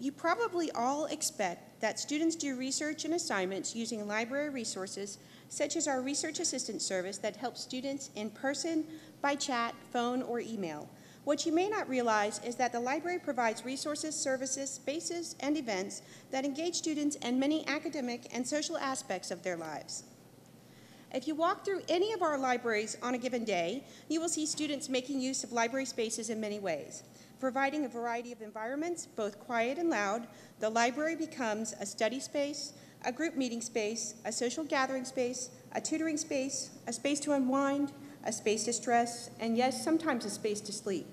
You probably all expect that students do research and assignments using library resources, such as our Research Assistant Service that helps students in person, by chat, phone, or email. What you may not realize is that the library provides resources, services, spaces, and events that engage students in many academic and social aspects of their lives. If you walk through any of our libraries on a given day, you will see students making use of library spaces in many ways. Providing a variety of environments, both quiet and loud, the library becomes a study space, a group meeting space, a social gathering space, a tutoring space, a space to unwind, a space to stress, and yes, sometimes a space to sleep.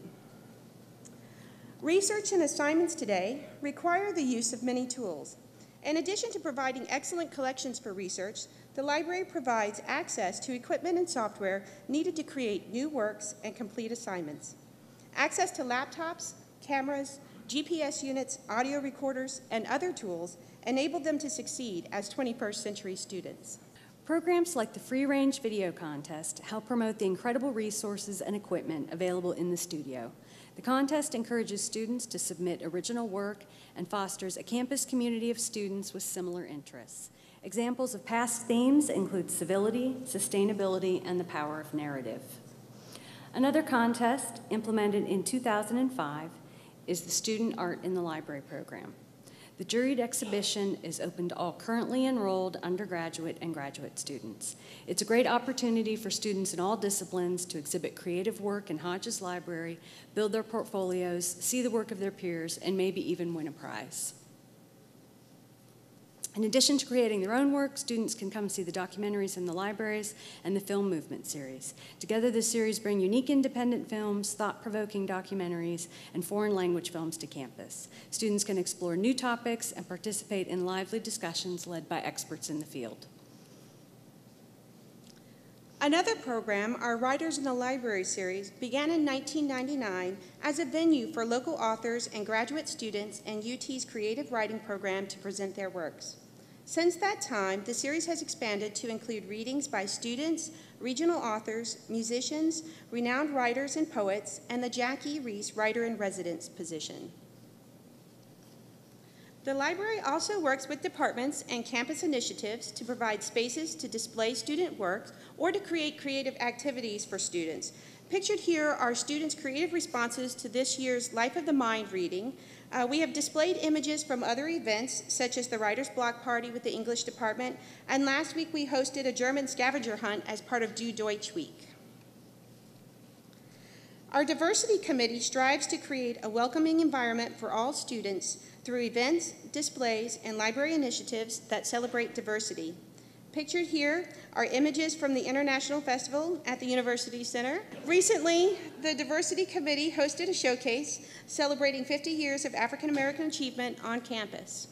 Research and assignments today require the use of many tools. In addition to providing excellent collections for research, the library provides access to equipment and software needed to create new works and complete assignments. Access to laptops, cameras, GPS units, audio recorders, and other tools enable them to succeed as 21st century students. Programs like the Free Range Video Contest help promote the incredible resources and equipment available in the studio. The contest encourages students to submit original work and fosters a campus community of students with similar interests. Examples of past themes include civility, sustainability, and the power of narrative. Another contest, implemented in 2005, is the Student Art in the Library program. The juried exhibition is open to all currently enrolled undergraduate and graduate students. It's a great opportunity for students in all disciplines to exhibit creative work in Hodges Library, build their portfolios, see the work of their peers, and maybe even win a prize. In addition to creating their own work, students can come see the documentaries in the libraries and the Film Movement series. Together, the series bring unique independent films, thought-provoking documentaries, and foreign language films to campus. Students can explore new topics and participate in lively discussions led by experts in the field. Another program, our Writers in the Library series, began in 1999 as a venue for local authors and graduate students in UT's creative writing program to present their works. Since that time, the series has expanded to include readings by students, regional authors, musicians, renowned writers and poets, and the Jackie Reese Writer-in-Residence position. The library also works with departments and campus initiatives to provide spaces to display student work or to create creative activities for students. Pictured here are students' creative responses to this year's Life of the Mind reading. We have displayed images from other events, such as the Writer's Block Party with the English department, and last week we hosted a German scavenger hunt as part of Du Deutsch Week. Our diversity committee strives to create a welcoming environment for all students through events, displays, and library initiatives that celebrate diversity. Pictured here are images from the International Festival at the University Center. Recently, the Diversity Committee hosted a showcase celebrating 50 years of African American achievement on campus.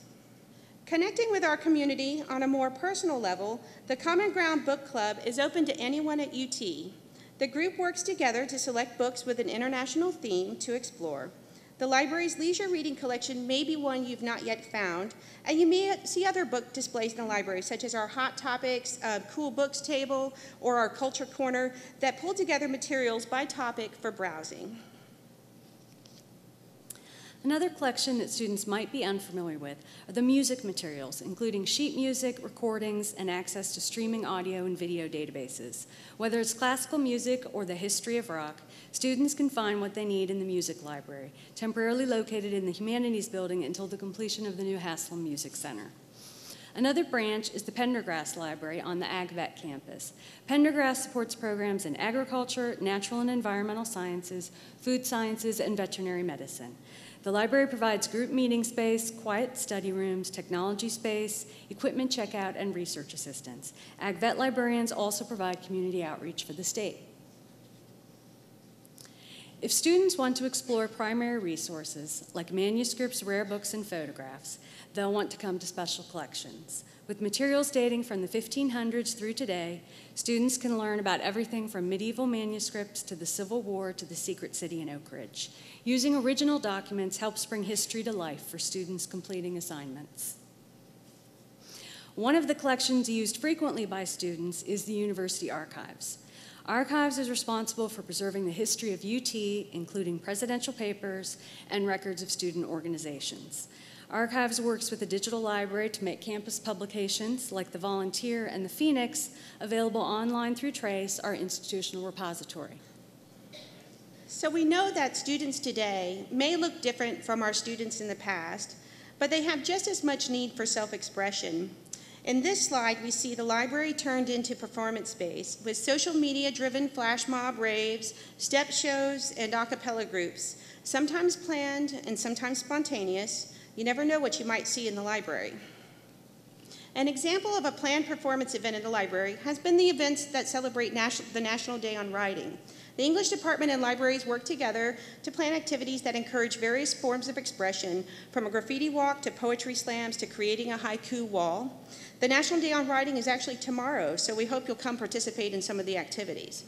Connecting with our community on a more personal level, the Common Ground Book Club is open to anyone at UT. The group works together to select books with an international theme to explore. The library's leisure reading collection may be one you've not yet found, and you may see other book displays in the library, such as our Hot Topics, Cool Books table, or our Culture Corner that pull together materials by topic for browsing. Another collection that students might be unfamiliar with are the music materials, including sheet music, recordings, and access to streaming audio and video databases. Whether it's classical music or the history of rock, students can find what they need in the music library, temporarily located in the Humanities Building until the completion of the new Haslam Music Center. Another branch is the Pendergrass Library on the AgVet campus. Pendergrass supports programs in agriculture, natural and environmental sciences, food sciences, and veterinary medicine. The library provides group meeting space, quiet study rooms, technology space, equipment checkout, and research assistance. AgVet librarians also provide community outreach for the state. If students want to explore primary resources, like manuscripts, rare books, and photographs, they'll want to come to special collections. With materials dating from the 1500s through today, students can learn about everything from medieval manuscripts to the Civil War to the secret city in Oak Ridge. Using original documents helps bring history to life for students completing assignments. One of the collections used frequently by students is the University Archives. Archives is responsible for preserving the history of UT, including presidential papers and records of student organizations. Archives works with the digital library to make campus publications like the Volunteer and the Phoenix available online through Trace, our institutional repository. So we know that students today may look different from our students in the past, but they have just as much need for self-expression. In this slide, we see the library turned into performance space with social media-driven flash mob raves, step shows, and a cappella groups, sometimes planned and sometimes spontaneous. You never know what you might see in the library. An example of a planned performance event in the library has been the events that celebrate the National Day on Writing. The English department and libraries work together to plan activities that encourage various forms of expression, from a graffiti walk to poetry slams to creating a haiku wall. The National Day on Writing is actually tomorrow, so we hope you'll come participate in some of the activities.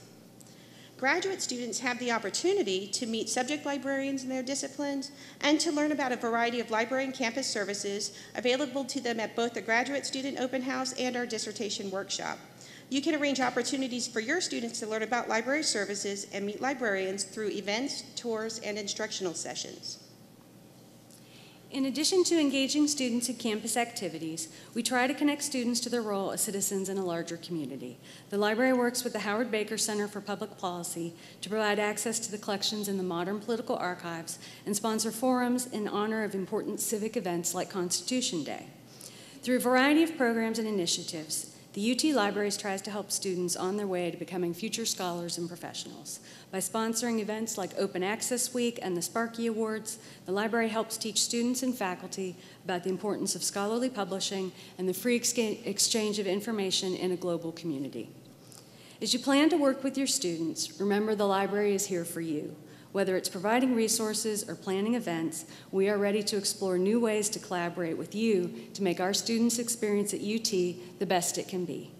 Graduate students have the opportunity to meet subject librarians in their disciplines and to learn about a variety of library and campus services available to them at both the Graduate Student Open House and our dissertation workshop. You can arrange opportunities for your students to learn about library services and meet librarians through events, tours, and instructional sessions. In addition to engaging students in campus activities, we try to connect students to their role as citizens in a larger community. The library works with the Howard Baker Center for Public Policy to provide access to the collections in the Modern Political Archives and sponsor forums in honor of important civic events like Constitution Day. Through a variety of programs and initiatives, the UT Libraries tries to help students on their way to becoming future scholars and professionals. By sponsoring events like Open Access Week and the Sparky Awards, the library helps teach students and faculty about the importance of scholarly publishing and the free exchange of information in a global community. As you plan to work with your students, remember the library is here for you. Whether it's providing resources or planning events, we are ready to explore new ways to collaborate with you to make our students' experience at UT the best it can be.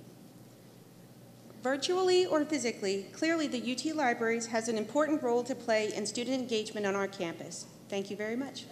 Virtually or physically, clearly the UT Libraries has an important role to play in student engagement on our campus. Thank you very much.